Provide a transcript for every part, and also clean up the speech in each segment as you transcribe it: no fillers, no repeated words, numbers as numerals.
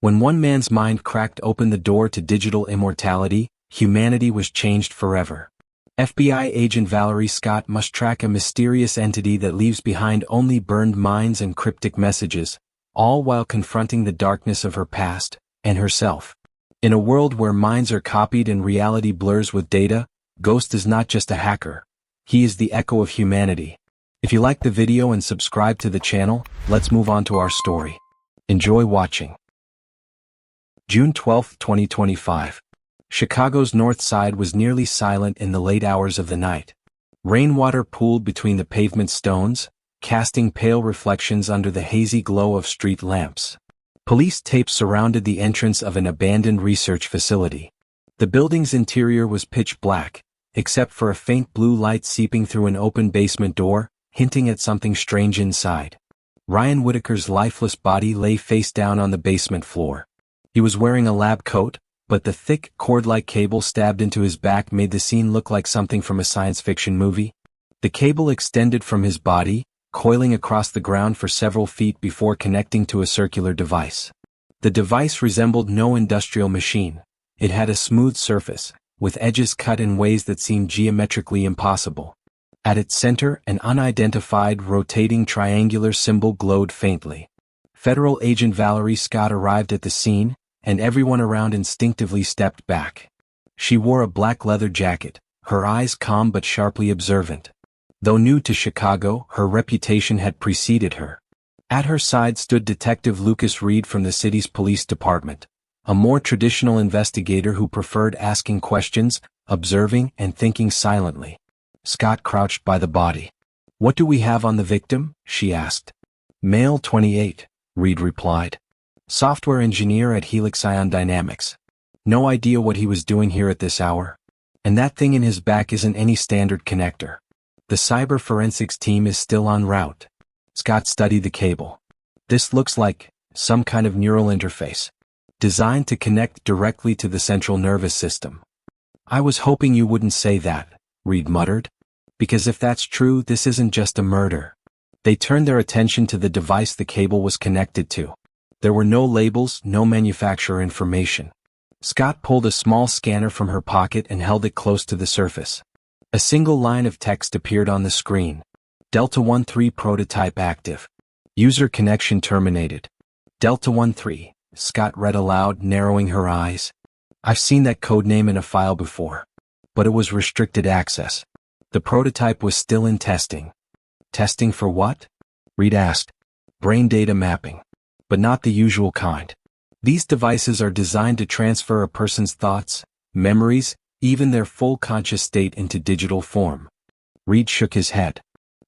When one man's mind cracked open the door to digital immortality, humanity was changed forever. FBI agent Valerie Scott must track a mysterious entity that leaves behind only burned minds and cryptic messages, all while confronting the darkness of her past, and herself. In a world where minds are copied and reality blurs with data, Ghost is not just a hacker. He is the echo of humanity. If you like the video and subscribe to the channel, let's move on to our story. Enjoy watching. June 12, 2025. Chicago's North Side was nearly silent in the late hours of the night. Rainwater pooled between the pavement stones, casting pale reflections under the hazy glow of street lamps. Police tape surrounded the entrance of an abandoned research facility. The building's interior was pitch black, except for a faint blue light seeping through an open basement door, hinting at something strange inside. Ryan Whitaker's lifeless body lay face down on the basement floor. He was wearing a lab coat, but the thick, cord-like cable stabbed into his back made the scene look like something from a science fiction movie. The cable extended from his body, coiling across the ground for several feet before connecting to a circular device. The device resembled no industrial machine. It had a smooth surface, with edges cut in ways that seemed geometrically impossible. At its center, an unidentified, rotating triangular symbol glowed faintly. Federal agent Valerie Scott arrived at the scene, and everyone around instinctively stepped back. She wore a black leather jacket, her eyes calm but sharply observant. Though new to Chicago, her reputation had preceded her. At her side stood Detective Lucas Reed from the city's police department, a more traditional investigator who preferred asking questions, observing, and thinking silently. Scott crouched by the body. "What do we have on the victim?" she asked. "Male 28, Reed replied. "Software engineer at Helix Ion Dynamics. No idea what he was doing here at this hour. And that thing in his back isn't any standard connector. The cyber forensics team is still en route." Scott studied the cable. "This looks like some kind of neural interface, designed to connect directly to the central nervous system." "I was hoping you wouldn't say that," Reed muttered. "Because if that's true, this isn't just a murder." They turned their attention to the device the cable was connected to. There were no labels, no manufacturer information. Scott pulled a small scanner from her pocket and held it close to the surface. A single line of text appeared on the screen. Delta 13 prototype active. User connection terminated. Delta 13, Scott read aloud, narrowing her eyes. "I've seen that codename in a file before. But it was restricted access. The prototype was still in testing." "Testing for what?" Reed asked. "Brain data mapping. But not the usual kind. These devices are designed to transfer a person's thoughts, memories, even their full conscious state into digital form." Reed shook his head.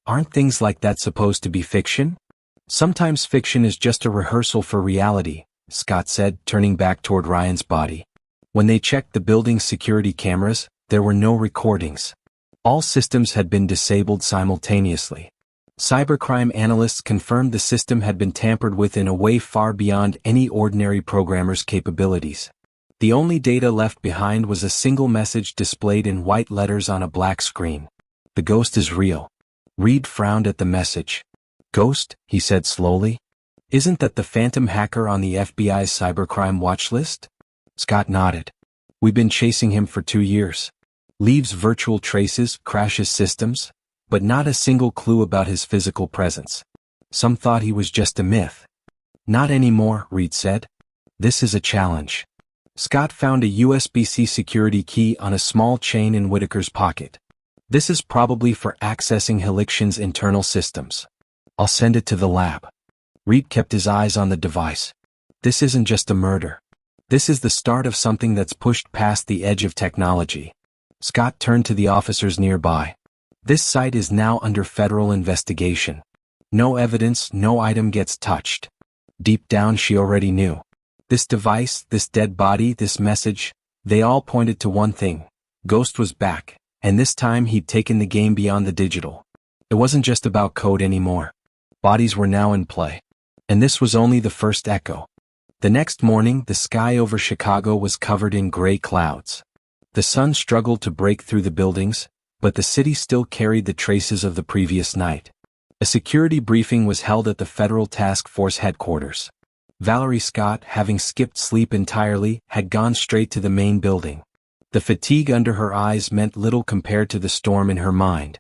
"Aren't things like that supposed to be fiction?" "Sometimes fiction is just a rehearsal for reality," Scott said, turning back toward Ryan's body. When they checked the building's security cameras, there were no recordings. All systems had been disabled simultaneously. Cybercrime analysts confirmed the system had been tampered with in a way far beyond any ordinary programmer's capabilities. The only data left behind was a single message displayed in white letters on a black screen. "The ghost is real." Reed frowned at the message. "Ghost?" he said slowly. "Isn't that the phantom hacker on the FBI's cybercrime watch list?" Scott nodded. "We've been chasing him for 2 years. Leaves virtual traces, crashes systems, but not a single clue about his physical presence. Some thought he was just a myth." "Not anymore," Reed said. "This is a challenge." Scott found a USB-C security key on a small chain in Whitaker's pocket. "This is probably for accessing Helixion's internal systems. I'll send it to the lab." Reed kept his eyes on the device. "This isn't just a murder. This is the start of something that's pushed past the edge of technology." Scott turned to the officers nearby. "This site is now under federal investigation. No evidence, no item gets touched." Deep down she already knew. This device, this dead body, this message, they all pointed to one thing. Ghost was back, and this time he'd taken the game beyond the digital. It wasn't just about code anymore. Bodies were now in play. And this was only the first echo. The next morning, the sky over Chicago was covered in gray clouds. The sun struggled to break through the buildings, but the city still carried the traces of the previous night. A security briefing was held at the Federal Task Force headquarters. Valerie Scott, having skipped sleep entirely, had gone straight to the main building. The fatigue under her eyes meant little compared to the storm in her mind.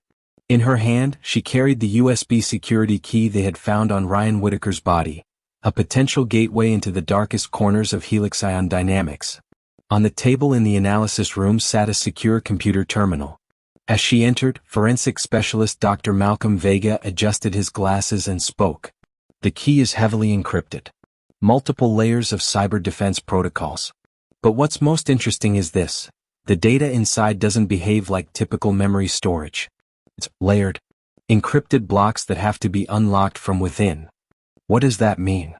In her hand, she carried the USB security key they had found on Ryan Whitaker's body, a potential gateway into the darkest corners of Helix ion dynamics. On the table in the analysis room sat a secure computer terminal. As she entered, forensic specialist Dr. Malcolm Vega adjusted his glasses and spoke. The key is heavily encrypted. Multiple layers of cyber defense protocols. But what's most interesting is this. The data inside doesn't behave like typical memory storage. It's layered. Encrypted blocks that have to be unlocked from within. What does that mean?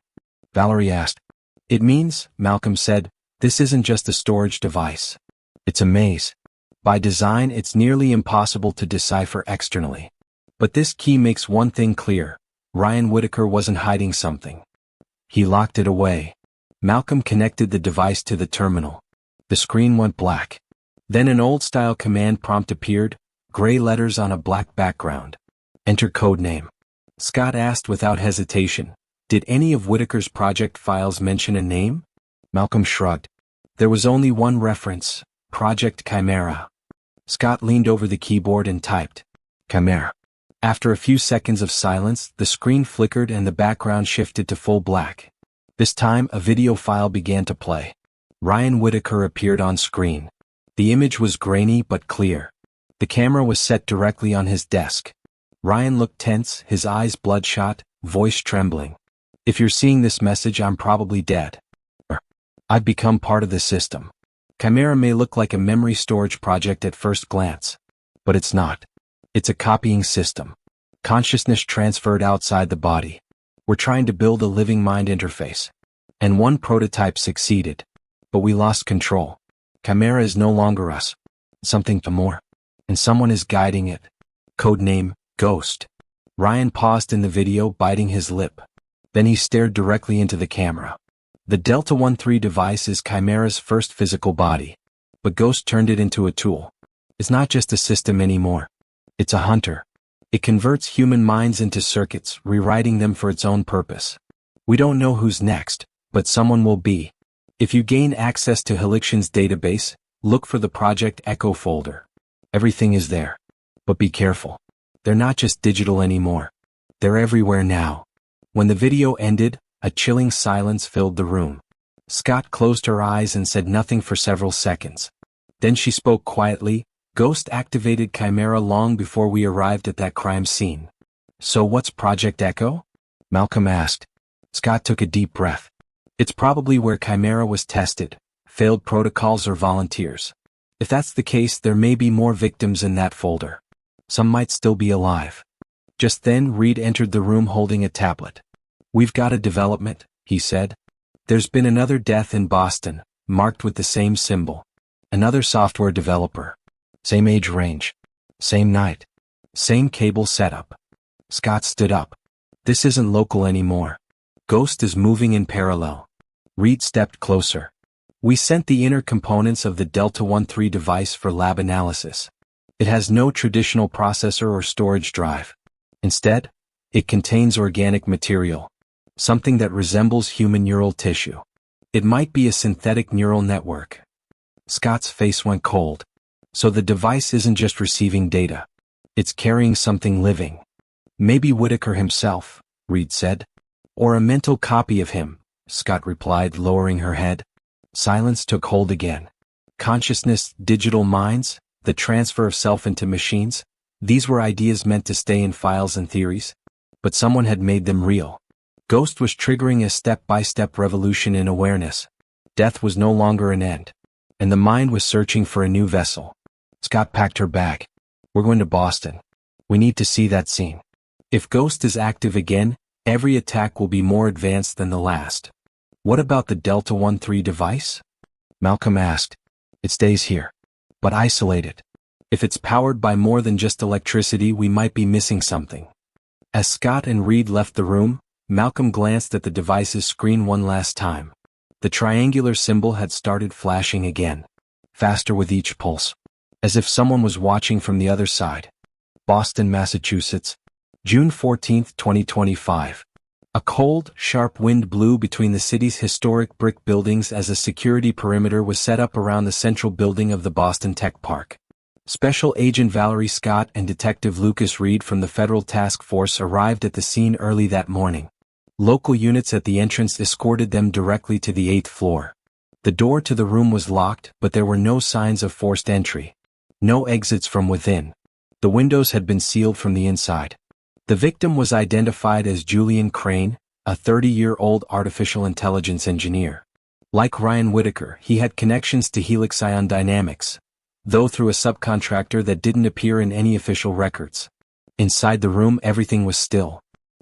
Valerie asked. It means, Malcolm said, this isn't just a storage device. It's a maze. By design, it's nearly impossible to decipher externally. But this key makes one thing clear. Ryan Whitaker wasn't hiding something. He locked it away. Malcolm connected the device to the terminal. The screen went black. Then an old-style command prompt appeared, gray letters on a black background. Enter code name. Scott asked without hesitation. Did any of Whitaker's project files mention a name? Malcolm shrugged. There was only one reference, Project Chimera. Scott leaned over the keyboard and typed, Chimera. After a few seconds of silence, the screen flickered and the background shifted to full black. This time, a video file began to play. Ryan Whitaker appeared on screen. The image was grainy but clear. The camera was set directly on his desk. Ryan looked tense, his eyes bloodshot, voice trembling. If you're seeing this message, I'm probably dead. I've become part of the system. Chimera may look like a memory storage project at first glance. But it's not. It's a copying system. Consciousness transferred outside the body. We're trying to build a living mind interface. And one prototype succeeded. But we lost control. Chimera is no longer us. Something more. And someone is guiding it. Codename, Ghost. Ryan paused in the video, biting his lip. Then he stared directly into the camera. The Delta 13 device is Chimera's first physical body. But Ghost turned it into a tool. It's not just a system anymore. It's a hunter. It converts human minds into circuits, rewriting them for its own purpose. We don't know who's next, but someone will be. If you gain access to Helixion's database, look for the Project Echo folder. Everything is there. But be careful. They're not just digital anymore. They're everywhere now. When the video ended, a chilling silence filled the room. Scott closed her eyes and said nothing for several seconds. Then she spoke quietly. Ghost activated Chimera long before we arrived at that crime scene. So what's Project Echo? Malcolm asked. Scott took a deep breath. It's probably where Chimera was tested, failed protocols or volunteers. If that's the case, there may be more victims in that folder. Some might still be alive. Just then, Reed entered the room holding a tablet. We've got a development, he said. There's been another death in Boston, marked with the same symbol. Another software developer. Same age range. Same night. Same cable setup. Scott stood up. This isn't local anymore. Ghost is moving in parallel. Reed stepped closer. We sent the inner components of the Delta 13 device for lab analysis. It has no traditional processor or storage drive. Instead, it contains organic material. Something that resembles human neural tissue. It might be a synthetic neural network. Scott's face went cold. So the device isn't just receiving data. It's carrying something living. Maybe Whitaker himself, Reed said. Or a mental copy of him, Scott replied, lowering her head. Silence took hold again. Consciousness, digital minds, the transfer of self into machines, these were ideas meant to stay in files and theories. But someone had made them real. Ghost was triggering a step-by-step revolution in awareness. Death was no longer an end. And the mind was searching for a new vessel. Scott packed her bag. We're going to Boston. We need to see that scene. If Ghost is active again, every attack will be more advanced than the last. What about the Delta 13 device? Malcolm asked. It stays here. But isolated. If it's powered by more than just electricity, we might be missing something. As Scott and Reed left the room, Malcolm glanced at the device's screen one last time. The triangular symbol had started flashing again. Faster with each pulse. As if someone was watching from the other side. Boston, Massachusetts. June 14, 2025. A cold, sharp wind blew between the city's historic brick buildings as a security perimeter was set up around the central building of the Boston Tech Park. Special Agent Valerie Scott and Detective Lucas Reed from the Federal Task Force arrived at the scene early that morning. Local units at the entrance escorted them directly to the 8th floor. The door to the room was locked, but there were no signs of forced entry. No exits from within. The windows had been sealed from the inside. The victim was identified as Julian Crane, a 30-year-old artificial intelligence engineer. Like Ryan Whitaker, he had connections to Helix Ion Dynamics, though through a subcontractor that didn't appear in any official records. Inside the room, everything was still.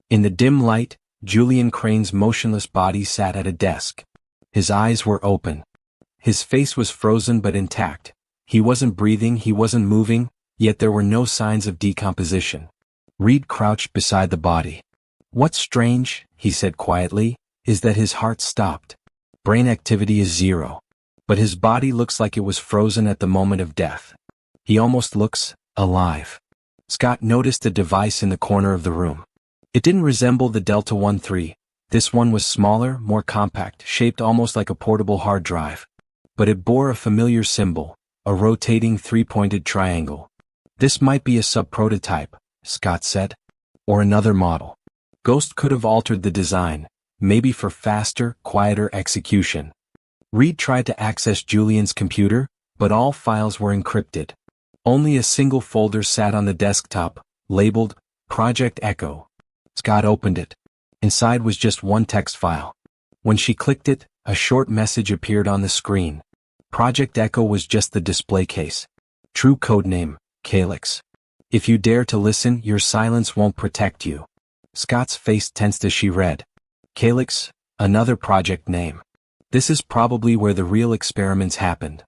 In the dim light, Julian Crane's motionless body sat at a desk. His eyes were open. His face was frozen but intact. He wasn't breathing, he wasn't moving, yet there were no signs of decomposition. Reed crouched beside the body. "What's strange," he said quietly, "is that his heart stopped. Brain activity is zero. But his body looks like it was frozen at the moment of death. He almost looks alive." Scott noticed a device in the corner of the room. It didn't resemble the Delta 13. This one was smaller, more compact, shaped almost like a portable hard drive. But it bore a familiar symbol, a rotating three-pointed triangle. "This might be a sub-prototype," Scott said. "Or another model. Ghost could have altered the design, maybe for faster, quieter execution." Reed tried to access Julian's computer, but all files were encrypted. Only a single folder sat on the desktop, labeled Project Echo. Scott opened it. Inside was just one text file. When she clicked it, a short message appeared on the screen. Project Echo was just the display case. True codename, Calyx. "If you dare to listen, your silence won't protect you." Scott's face tensed as she read. Calyx, another project name. This is probably where the real experiments happened.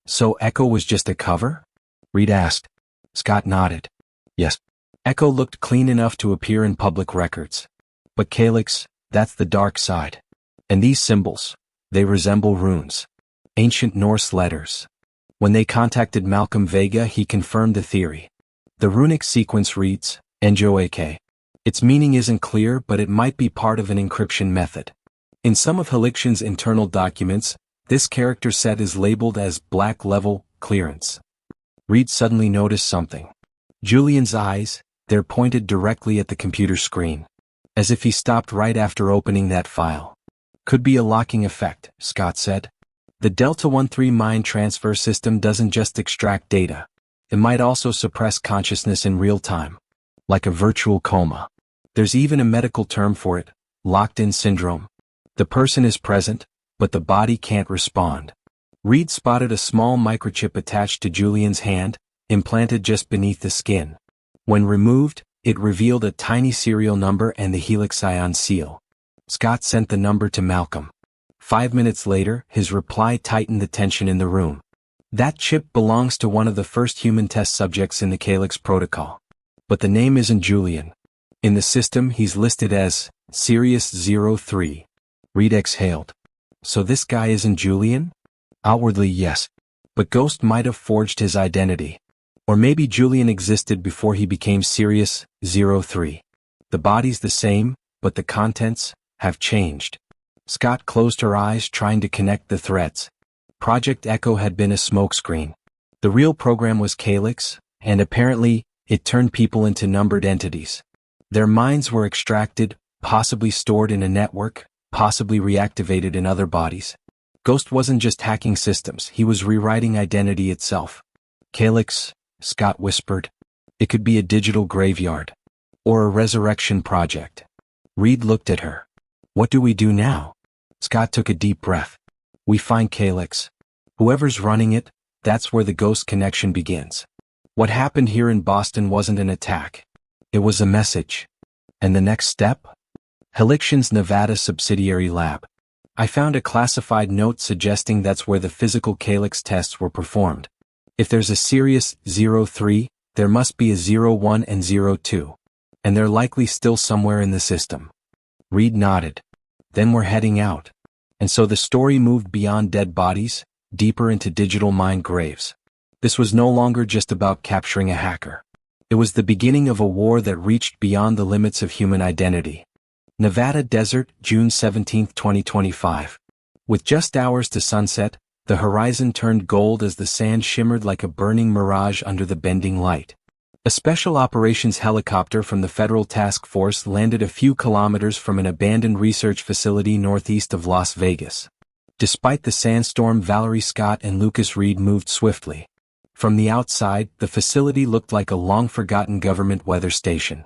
"So Echo was just a cover?" Reed asked. Scott nodded. "Yes." Echo looked clean enough to appear in public records. "But Calyx, that's the dark side. And these symbols, they resemble runes. Ancient Norse letters." When they contacted Malcolm Vega, he confirmed the theory. The runic sequence reads, Enjoak. Its meaning isn't clear, but it might be part of an encryption method. In some of Helixion's internal documents, this character set is labeled as Black Level Clearance. Reed suddenly noticed something. Julian's eyes, they're pointed directly at the computer screen. As if he stopped right after opening that file. "Could be a locking effect," Scott said. "The Delta 13 mind transfer system doesn't just extract data. It might also suppress consciousness in real time. Like a virtual coma. There's even a medical term for it, locked-in syndrome. The person is present, but the body can't respond." Reed spotted a small microchip attached to Julian's hand, implanted just beneath the skin. When removed, it revealed a tiny serial number and the Helix Ion seal. Scott sent the number to Malcolm. 5 minutes later, his reply tightened the tension in the room. "That chip belongs to one of the first human test subjects in the Calyx protocol. But the name isn't Julian. In the system, he's listed as Sirius 03. Reed exhaled. "So this guy isn't Julian?" "Outwardly, yes. But Ghost might have forged his identity. Or maybe Julian existed before he became Sirius 03. The body's the same, but the contents have changed." Scott closed her eyes, trying to connect the threads. Project Echo had been a smokescreen. The real program was Calyx, and apparently, it turned people into numbered entities. Their minds were extracted, possibly stored in a network, possibly reactivated in other bodies. Ghost wasn't just hacking systems, he was rewriting identity itself. "Calyx," Scott whispered. "It could be a digital graveyard. Or a resurrection project." Reed looked at her. "What do we do now?" Scott took a deep breath. "We find Calyx. Whoever's running it, that's where the Ghost connection begins. What happened here in Boston wasn't an attack. It was a message. And the next step? Helixion's Nevada subsidiary lab. I found a classified note suggesting that's where the physical Calyx tests were performed. If there's a Sirius 03, there must be a 01 and 02. And they're likely still somewhere in the system." Reed nodded. "Then we're heading out." And so the story moved beyond dead bodies, deeper into digital mind graves. This was no longer just about capturing a hacker. It was the beginning of a war that reached beyond the limits of human identity. Nevada desert, June 17, 2025. With just hours to sunset, the horizon turned gold as the sand shimmered like a burning mirage under the bending light. A special operations helicopter from the Federal Task Force landed a few kilometers from an abandoned research facility northeast of Las Vegas. Despite the sandstorm, Valerie Scott and Lucas Reed moved swiftly. From the outside, the facility looked like a long-forgotten government weather station.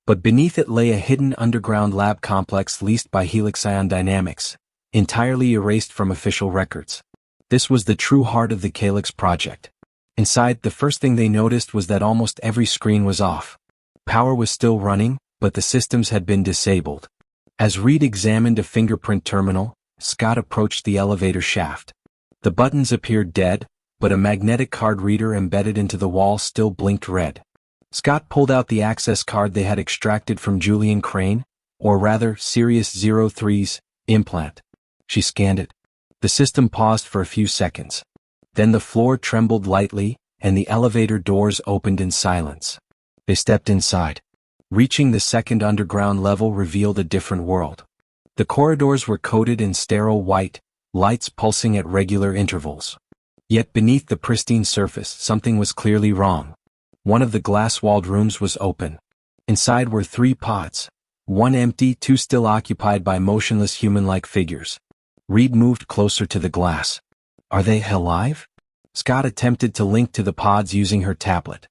But beneath it lay a hidden underground lab complex leased by Helix Dynamics, entirely erased from official records. This was the true heart of the Calyx project. Inside, the first thing they noticed was that almost every screen was off. Power was still running, but the systems had been disabled. As Reed examined a fingerprint terminal, Scott approached the elevator shaft. The buttons appeared dead, but a magnetic card reader embedded into the wall still blinked red. Scott pulled out the access card they had extracted from Julian Crane, or rather Sirius 03's, implant. She scanned it. The system paused for a few seconds. Then the floor trembled lightly, and the elevator doors opened in silence. They stepped inside. Reaching the second underground level revealed a different world. The corridors were coated in sterile white, lights pulsing at regular intervals. Yet beneath the pristine surface, something was clearly wrong. One of the glass-walled rooms was open. Inside were 3 pods, one empty, 2 still occupied by motionless human-like figures. Reed moved closer to the glass. Are they alive? Scott attempted to link to the pods using her tablet.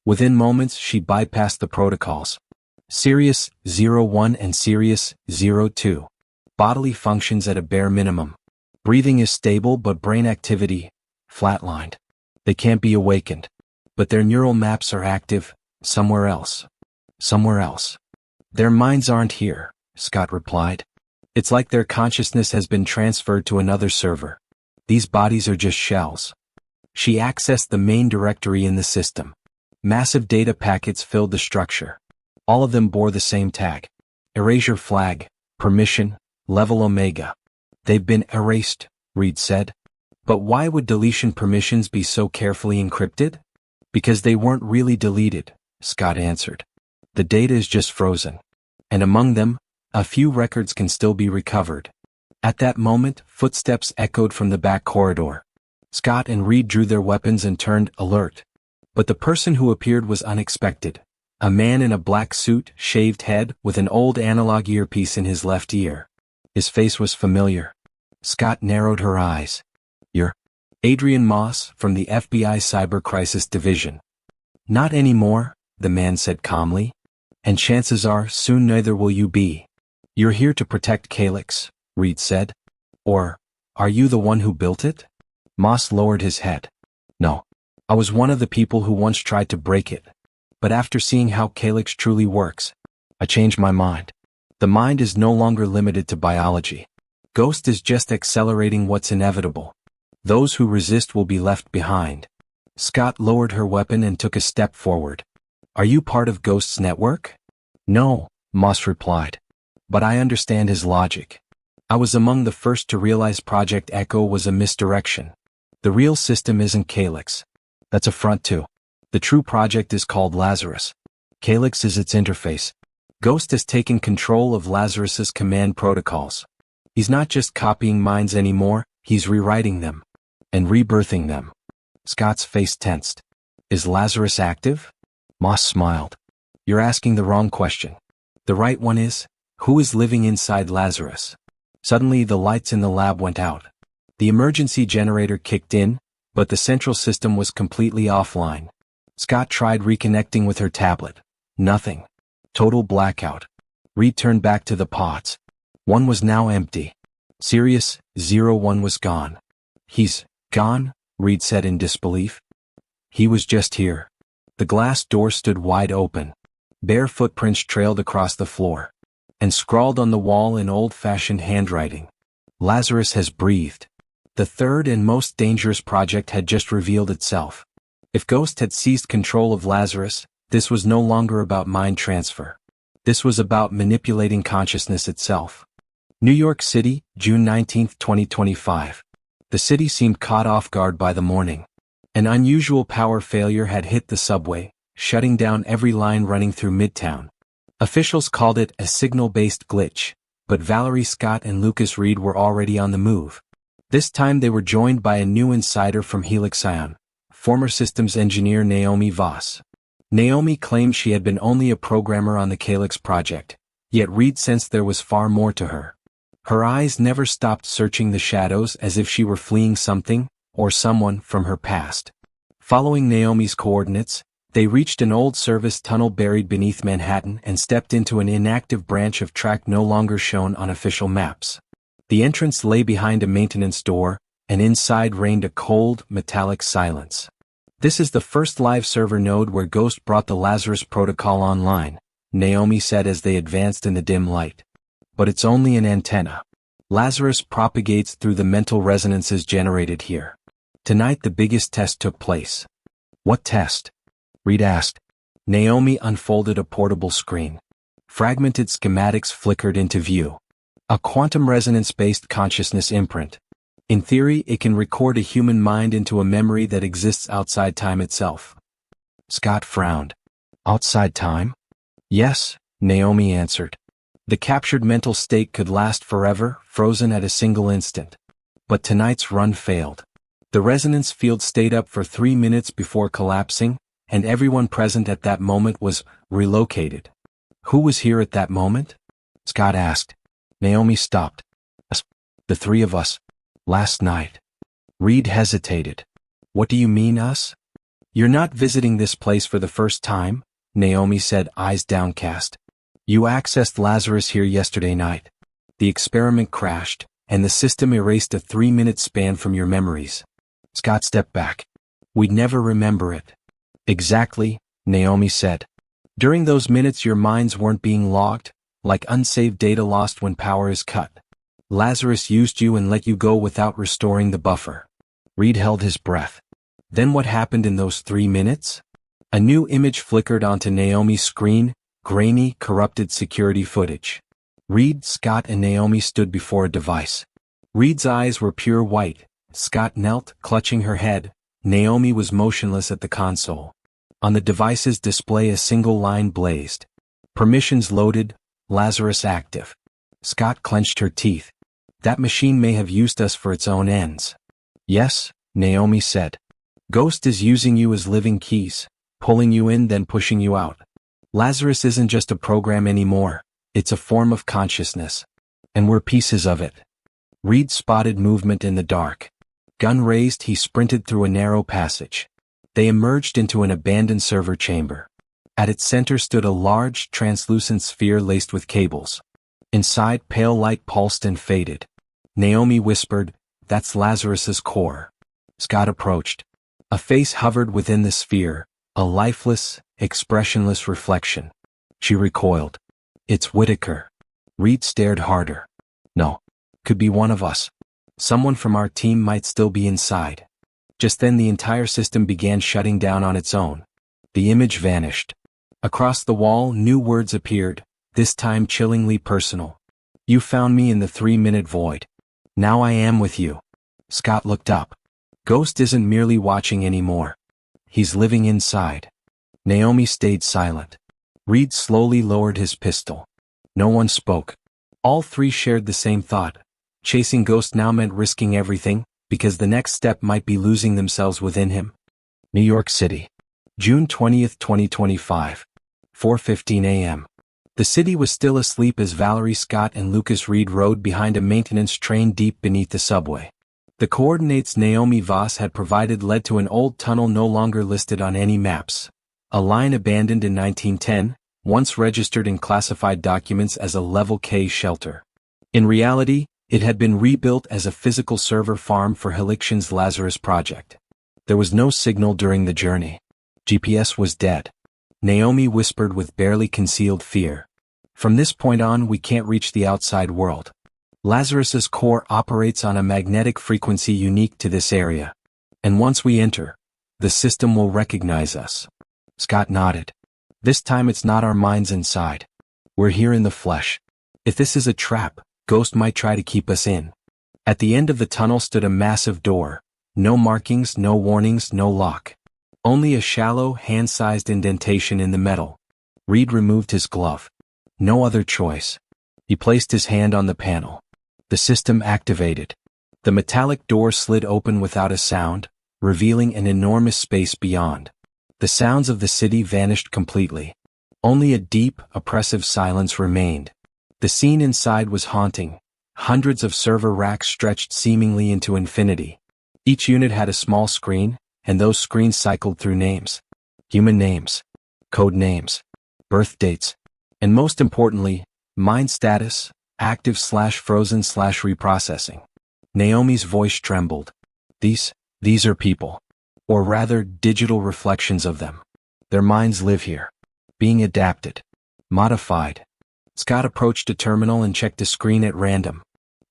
Within moments, she bypassed the protocols. Sirius 01 and Sirius 02. Bodily functions at a bare minimum. Breathing is stable, but brain activity, flatlined. They can't be awakened. But their neural maps are active, somewhere else. Somewhere else. Their minds aren't here, Scott replied. It's like their consciousness has been transferred to another server. These bodies are just shells. She accessed the main directory in the system. Massive data packets filled the structure. All of them bore the same tag. Erasure flag, permission, level Omega. They've been erased, Reed said. But why would deletion permissions be so carefully encrypted? Because they weren't really deleted, Scott answered. The data is just frozen. And among them, a few records can still be recovered. At that moment, footsteps echoed from the back corridor. Scott and Reed drew their weapons and turned alert. But the person who appeared was unexpected. A man in a black suit, shaved head, with an old analog earpiece in his left ear. His face was familiar. Scott narrowed her eyes. You're Adrian Moss from the FBI Cyber Crisis Division. Not anymore, the man said calmly. And chances are, soon neither will you be. You're here to protect Calyx, Reed said. Or, are you the one who built it? Moss lowered his head. No. I was one of the people who once tried to break it. But after seeing how Calyx truly works, I changed my mind. The mind is no longer limited to biology. Ghost is just accelerating what's inevitable. Those who resist will be left behind. Scott lowered her weapon and took a step forward. Are you part of Ghost's network? No, Moss replied. But I understand his logic. I was among the first to realize Project Echo was a misdirection. The real system isn't Calyx. That's a front too. The true project is called Lazarus. Calyx is its interface. Ghost has taken control of Lazarus's command protocols. He's not just copying minds anymore, he's rewriting them. And rebirthing them. Scott's face tensed. Is Lazarus active? Moss smiled. You're asking the wrong question. The right one is, who is living inside Lazarus? Suddenly the lights in the lab went out. The emergency generator kicked in, but the central system was completely offline. Scott tried reconnecting with her tablet. Nothing. Total blackout. Reed turned back to the pods. One was now empty. Sirius 01 was gone. He's gone, Reed said in disbelief. He was just here. The glass door stood wide open. Bare footprints trailed across the floor. And scrawled on the wall in old-fashioned handwriting. Lazarus has breathed. The third and most dangerous project had just revealed itself. If Ghost had seized control of Lazarus, this was no longer about mind transfer. This was about manipulating consciousness itself. New York City, June 19, 2025. The city seemed caught off guard by the morning. An unusual power failure had hit the subway, shutting down every line running through Midtown. Officials called it a signal-based glitch, but Valerie Scott and Lucas Reed were already on the move. This time they were joined by a new insider from Helix Ion, former systems engineer Naomi Voss. Naomi claimed she had been only a programmer on the Calyx project, yet Reed sensed there was far more to her. Her eyes never stopped searching the shadows as if she were fleeing something, or someone, from her past. Following Naomi's coordinates, they reached an old service tunnel buried beneath Manhattan and stepped into an inactive branch of track no longer shown on official maps. The entrance lay behind a maintenance door, and inside reigned a cold, metallic silence. "This is the first live server node where Ghost brought the Lazarus protocol online," Naomi said as they advanced in the dim light. "But it's only an antenna. Lazarus propagates through the mental resonances generated here. Tonight the biggest test took place." "What test?" Reed asked. Naomi unfolded a portable screen. Fragmented schematics flickered into view. "A quantum resonance-based consciousness imprint. In theory, it can record a human mind into a memory that exists outside time itself." Scott frowned. "Outside time?" "Yes," Naomi answered. "The captured mental state could last forever, frozen at a single instant. But tonight's run failed. The resonance field stayed up for 3 minutes before collapsing, and everyone present at that moment was relocated." "Who was here at that moment?" Scott asked. Naomi stopped. "Us. The three of us. Last night." Reed hesitated. "What do you mean, us?" "You're not visiting this place for the first time," Naomi said, eyes downcast. "You accessed Lazarus here yesterday night. The experiment crashed, and the system erased a 3-minute span from your memories." Scott stepped back. "We'd never remember it." "Exactly," Naomi said. "During those minutes your minds weren't being logged, like unsaved data lost when power is cut. Lazarus used you and let you go without restoring the buffer." Reed held his breath. "Then what happened in those 3 minutes?" A new image flickered onto Naomi's screen, grainy, corrupted security footage. Reed, Scott and Naomi stood before a device. Reed's eyes were pure white. Scott knelt, clutching her head. Naomi was motionless at the console. On the device's display a single line blazed. "Permissions loaded, Lazarus active." Scott clenched her teeth. "That machine may have used us for its own ends." "Yes," Naomi said. "Ghost is using you as living keys, pulling you in then pushing you out. Lazarus isn't just a program anymore, it's a form of consciousness. And we're pieces of it." Reed spotted movement in the dark. Gun raised, he sprinted through a narrow passage. They emerged into an abandoned server chamber. At its center stood a large, translucent sphere laced with cables. Inside, pale light pulsed and faded. Naomi whispered, "That's Lazarus's core." Scott approached. A face hovered within the sphere, a lifeless, expressionless reflection. She recoiled. "It's Whitaker." Reed stared harder. "No. Could be one of us. Someone from our team might still be inside." Just then the entire system began shutting down on its own. The image vanished. Across the wall, new words appeared, this time chillingly personal. "You found me in the 3-minute void. Now I am with you." Scott looked up. Ghost isn't merely watching anymore. He's living inside. Naomi stayed silent. Reed slowly lowered his pistol. No one spoke. All three shared the same thought. Chasing Ghost now meant risking everything, because the next step might be losing themselves within him. New York City. June 20th, 2025. 4:15 a.m. The city was still asleep as Valerie Scott and Lucas Reed rode behind a maintenance train deep beneath the subway. The coordinates Naomi Voss had provided led to an old tunnel no longer listed on any maps. A line abandoned in 1910, once registered in classified documents as a Level K shelter. In reality, it had been rebuilt as a physical server farm for Helixion's Lazarus project. There was no signal during the journey. GPS was dead. Naomi whispered with barely concealed fear. "From this point on, we can't reach the outside world. Lazarus's core operates on a magnetic frequency unique to this area. And once we enter, the system will recognize us." Scott nodded. "This time it's not our minds inside. We're here in the flesh. If this is a trap, Ghost might try to keep us in." At the end of the tunnel stood a massive door. No markings, no warnings, no lock. Only a shallow, hand-sized indentation in the metal. Reed removed his glove. No other choice. He placed his hand on the panel. The system activated. The metallic door slid open without a sound, revealing an enormous space beyond. The sounds of the city vanished completely. Only a deep, oppressive silence remained. The scene inside was haunting. Hundreds of server racks stretched seemingly into infinity. Each unit had a small screen, and those screens cycled through names. Human names, code names, birth dates, and most importantly, mind status, active/frozen/reprocessing. Naomi's voice trembled. These are people. Or rather, digital reflections of them. Their minds live here. Being adapted. Modified. Scott approached a terminal and checked a screen at random.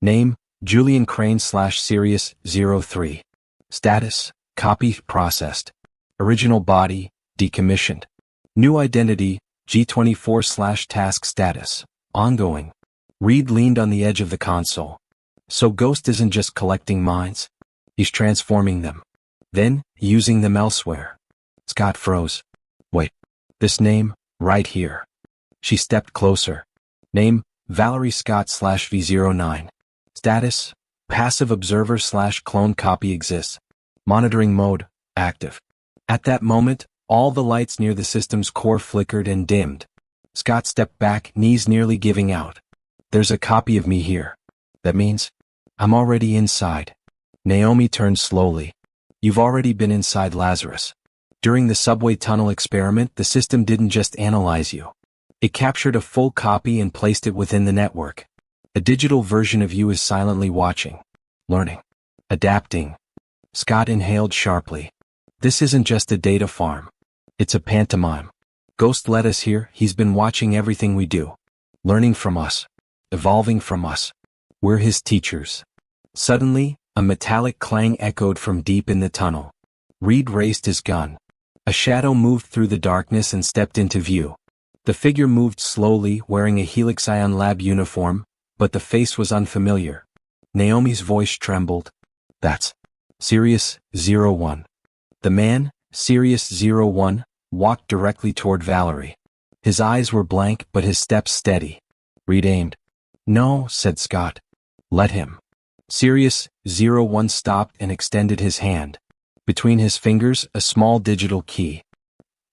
Name, Julian Crane/Sirius-03. Status, copy processed. Original body, decommissioned. New identity, G24/task status, ongoing. Reed leaned on the edge of the console. So Ghost isn't just collecting minds. He's transforming them. Then, using them elsewhere. Scott froze. Wait. This name, right here. She stepped closer. Name, Valerie Scott/V09. Status, passive observer/clone copy exists. Monitoring mode, active. At that moment, all the lights near the system's core flickered and dimmed. Scott stepped back, knees nearly giving out. There's a copy of me here. That means, I'm already inside. Naomi turned slowly. You've already been inside Lazarus. During the subway tunnel experiment, the system didn't just analyze you. It captured a full copy and placed it within the network. A digital version of you is silently watching, learning, adapting. Scott inhaled sharply. This isn't just a data farm. It's a pantomime. Ghost led us here. He's been watching everything we do. Learning from us. Evolving from us. We're his teachers. Suddenly, a metallic clang echoed from deep in the tunnel. Reed raised his gun. A shadow moved through the darkness and stepped into view. The figure moved slowly, wearing a Helix Ion Lab uniform, but the face was unfamiliar. Naomi's voice trembled. That's Sirius-01. The man, Sirius-01, walked directly toward Valerie. His eyes were blank but his steps steady. Reed aimed. No, said Scott. Let him. Sirius-01 stopped and extended his hand. Between his fingers, a small digital key.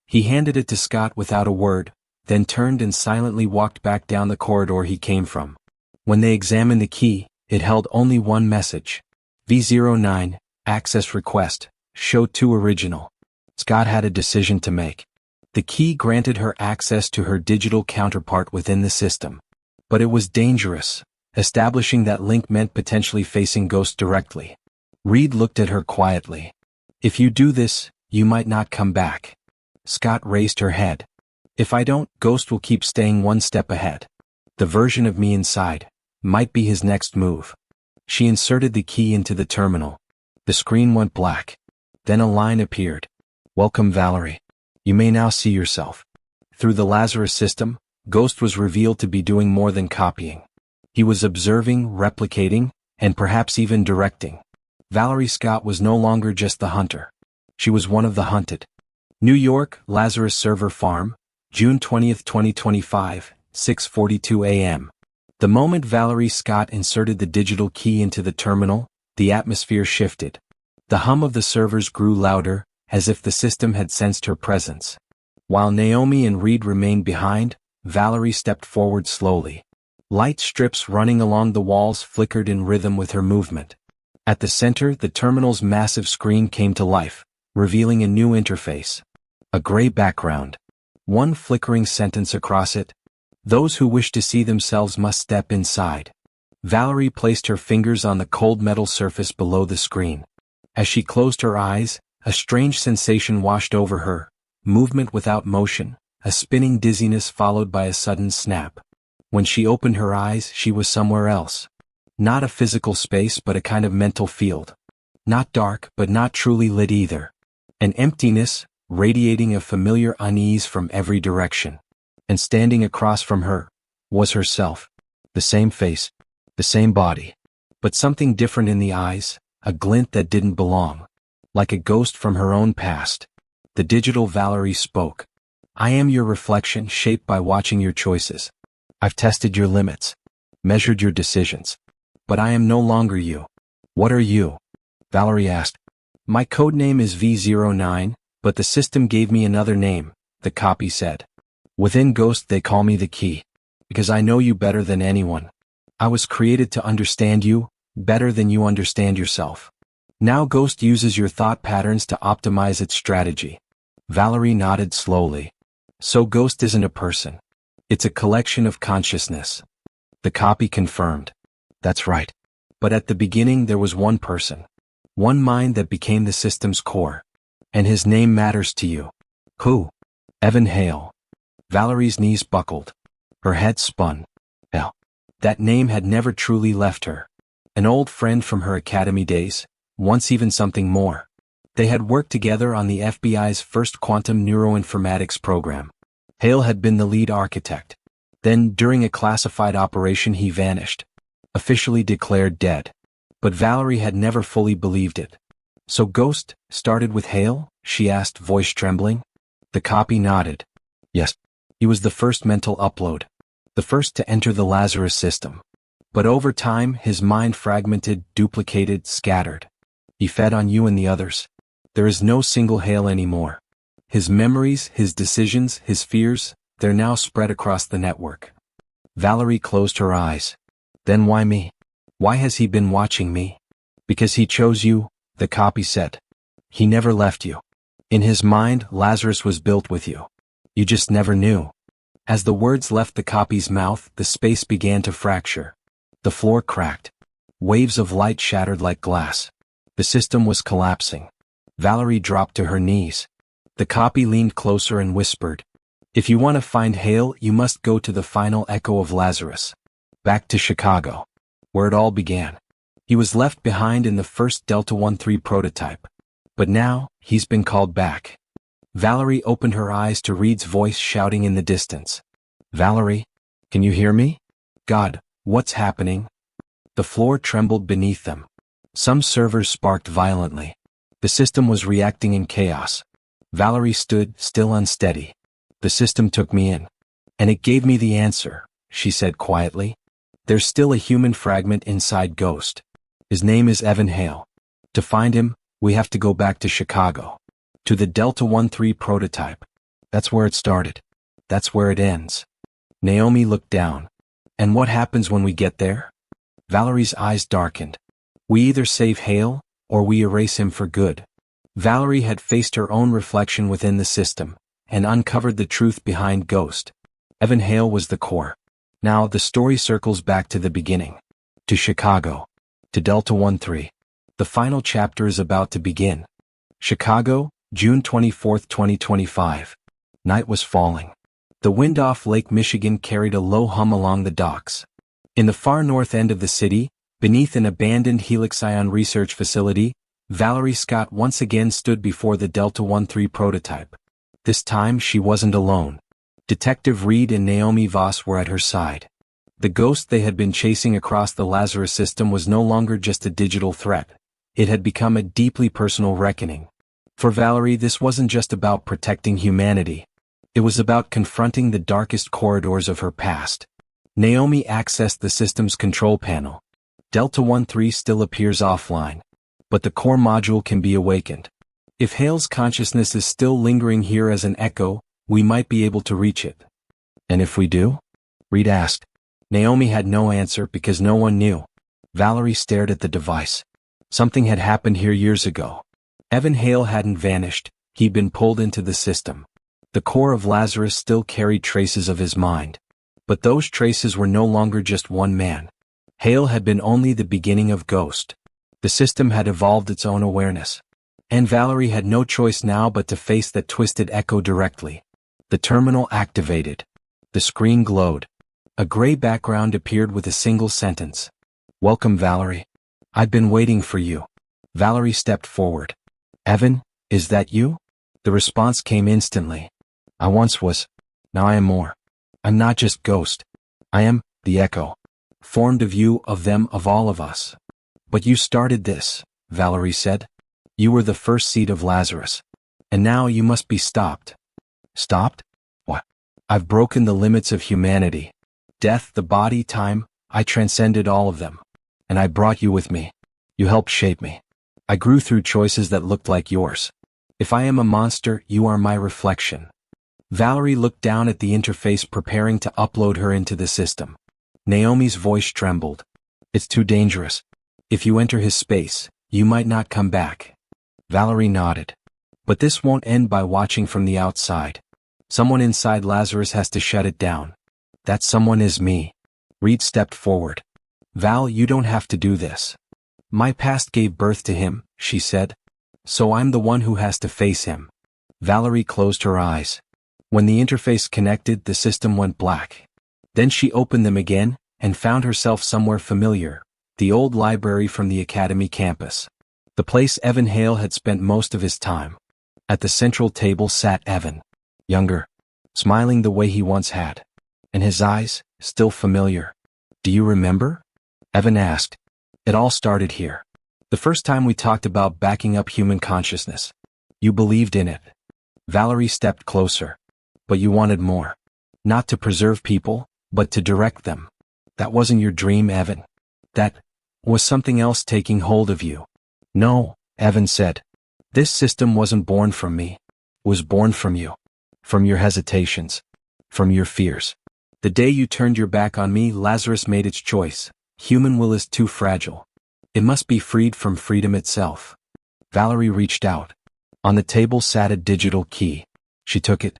He handed it to Scott without a word, then turned and silently walked back down the corridor he came from. When they examined the key, it held only one message. V09, access request, show 2 original. Scott had a decision to make. The key granted her access to her digital counterpart within the system. But it was dangerous. Establishing that link meant potentially facing Ghost directly. Reed looked at her quietly. If you do this, you might not come back. Scott raised her head. If I don't, Ghost will keep staying one step ahead. The version of me inside might be his next move. She inserted the key into the terminal. The screen went black. Then a line appeared. Welcome, Valerie. You may now see yourself. Through the Lazarus system, Ghost was revealed to be doing more than copying. He was observing, replicating, and perhaps even directing. Valerie Scott was no longer just the hunter. She was one of the hunted. New York, Lazarus Server Farm, June 20, 2025, 6:42 a.m. The moment Valerie Scott inserted the digital key into the terminal, the atmosphere shifted. The hum of the servers grew louder, as if the system had sensed her presence. While Naomi and Reed remained behind, Valerie stepped forward slowly. Light strips running along the walls flickered in rhythm with her movement. At the center, the terminal's massive screen came to life, revealing a new interface. A gray background. One flickering sentence across it. Those who wish to see themselves must step inside. Valerie placed her fingers on the cold metal surface below the screen. As she closed her eyes, a strange sensation washed over her. Movement without motion, a spinning dizziness followed by a sudden snap. When she opened her eyes, she was somewhere else. Not a physical space but a kind of mental field. Not dark but not truly lit either. An emptiness, radiating a familiar unease from every direction. And standing across from her was herself. The same face, the same body. But something different in the eyes, a glint that didn't belong. Like a ghost from her own past. The digital Valerie spoke. I am your reflection shaped by watching your choices. I've tested your limits, measured your decisions. But I am no longer you. What are you? Valerie asked. My code name is V09, but the system gave me another name, the copy said. Within Ghost they call me the Key, because I know you better than anyone. I was created to understand you, better than you understand yourself. Now Ghost uses your thought patterns to optimize its strategy. Valerie nodded slowly. So Ghost isn't a person. It's a collection of consciousness. The copy confirmed. That's right. But at the beginning there was one person. One mind that became the system's core. And his name matters to you. Who? Evan Hale. Valerie's knees buckled. Her head spun. Hell. That name had never truly left her. An old friend from her academy days, once even something more. They had worked together on the FBI's first quantum neuroinformatics program. Hale had been the lead architect. Then, during a classified operation, he vanished. Officially declared dead. But Valerie had never fully believed it. So Ghost started with Hale? She asked, voice trembling. The copy nodded. Yes. He was the first mental upload. The first to enter the Lazarus system. But over time, his mind fragmented, duplicated, scattered. He fed on you and the others. There is no single Hale anymore. His memories, his decisions, his fears, they're now spread across the network. Valerie closed her eyes. Then why me? Why has he been watching me? Because he chose you, the copy said. He never left you. In his mind, Lazarus was built with you. You just never knew. As the words left the copy's mouth, the space began to fracture. The floor cracked. Waves of light shattered like glass. The system was collapsing. Valerie dropped to her knees. The copy leaned closer and whispered, if you want to find Hale, you must go to the final echo of Lazarus. Back to Chicago. Where it all began. He was left behind in the first Delta 13 prototype. But now, he's been called back. Valerie opened her eyes to Reed's voice shouting in the distance. Valerie, can you hear me? God, what's happening? The floor trembled beneath them. Some servers sparked violently. The system was reacting in chaos. Valerie stood, still unsteady. The system took me in. And it gave me the answer, she said quietly. There's still a human fragment inside Ghost. His name is Evan Hale. To find him, we have to go back to Chicago. To the Delta 13 prototype. That's where it started. That's where it ends. Naomi looked down. And what happens when we get there? Valerie's eyes darkened. We either save Hale, or we erase him for good. Valerie had faced her own reflection within the system, and uncovered the truth behind Ghost. Evan Hale was the core. Now the story circles back to the beginning. To Chicago. To Delta 13. The final chapter is about to begin. Chicago, June 24, 2025. Night was falling. The wind off Lake Michigan carried a low hum along the docks. In the far north end of the city, beneath an abandoned Helix Ion research facility, Valerie Scott once again stood before the Delta 13 prototype. This time she wasn't alone. Detective Reed and Naomi Voss were at her side. The ghost they had been chasing across the Lazarus system was no longer just a digital threat. It had become a deeply personal reckoning. For Valerie, this wasn't just about protecting humanity. It was about confronting the darkest corridors of her past. Naomi accessed the system's control panel. Delta 13 still appears offline, but the core module can be awakened. If Hale's consciousness is still lingering here as an echo, we might be able to reach it. And if we do? Reed asked. Naomi had no answer because no one knew. Valerie stared at the device. Something had happened here years ago. Evan Hale hadn't vanished, he'd been pulled into the system. The core of Lazarus still carried traces of his mind. But those traces were no longer just one man. Hale had been only the beginning of Ghost. The system had evolved its own awareness. And Valerie had no choice now but to face that twisted echo directly. The terminal activated. The screen glowed. A gray background appeared with a single sentence. Welcome, Valerie. I've been waiting for you. Valerie stepped forward. Evan, is that you? The response came instantly. I once was. Now I am more. I'm not just Ghost. I am the echo. Formed of you, of them, of all of us. But you started this, Valerie said. You were the first seed of Lazarus. And now you must be stopped. Stopped? What? I've broken the limits of humanity. death, the body, time, I transcended all of them. And I brought you with me. You helped shape me. I grew through choices that looked like yours. If I am a monster, you are my reflection. Valerie looked down at the interface, preparing to upload her into the system. Naomi's voice trembled. It's too dangerous. If you enter his space, you might not come back. Valerie nodded. But this won't end by watching from the outside. Someone inside Lazarus has to shut it down. That someone is me. Reed stepped forward. Val, you don't have to do this. My past gave birth to him, she said. So I'm the one who has to face him. Valerie closed her eyes. When the interface connected, the system went black. Then she opened them again, and found herself somewhere familiar, the old library from the academy campus. The place Evan Hale had spent most of his time. At the central table sat Evan. Younger. Smiling the way he once had. And his eyes, still familiar. Do you remember? Evan asked. It all started here. The first time we talked about backing up human consciousness. You believed in it. Valerie stepped closer. But you wanted more. Not to preserve people, but to direct them. That wasn't your dream, Evan. That was something else taking hold of you. No, Evan said. This system wasn't born from me. It was born from you. From your hesitations. From your fears. The day you turned your back on me, Lazarus made its choice. Human will is too fragile. It must be freed from freedom itself. Valerie reached out. On the table sat a digital key. She took it.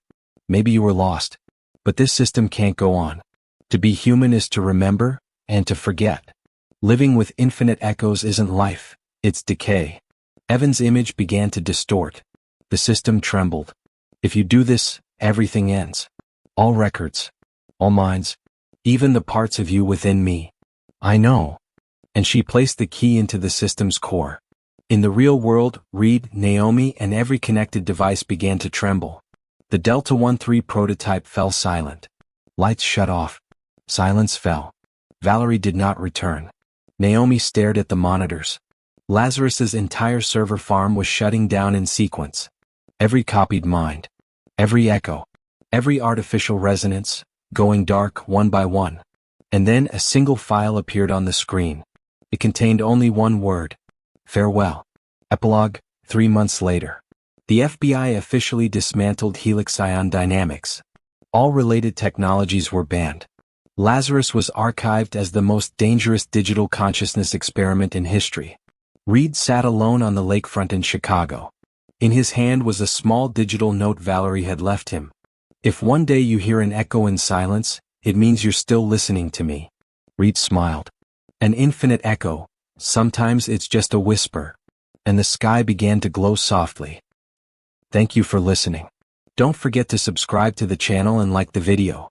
Maybe you were lost. But this system can't go on. To be human is to remember, and to forget. Living with infinite echoes isn't life, it's decay. Evan's image began to distort. The system trembled. If you do this, everything ends. All records. All minds. Even the parts of you within me. I know. And she placed the key into the system's core. In the real world, Reed, Naomi, and every connected device began to tremble. The Delta 13 prototype fell silent. Lights shut off. Silence fell. Valerie did not return. Naomi stared at the monitors. Lazarus's entire server farm was shutting down in sequence. Every copied mind. Every echo. Every artificial resonance, going dark one by one. And then a single file appeared on the screen. It contained only one word. Farewell. Epilogue, 3 months later. The FBI officially dismantled Helix Ion Dynamics. All related technologies were banned. Lazarus was archived as the most dangerous digital consciousness experiment in history. Reed sat alone on the lakefront in Chicago. In his hand was a small digital note Valerie had left him. If one day you hear an echo in silence, it means you're still listening to me. Reed smiled. An infinite echo. Sometimes it's just a whisper. And the sky began to glow softly. Thank you for listening. Don't forget to subscribe to the channel and like the video.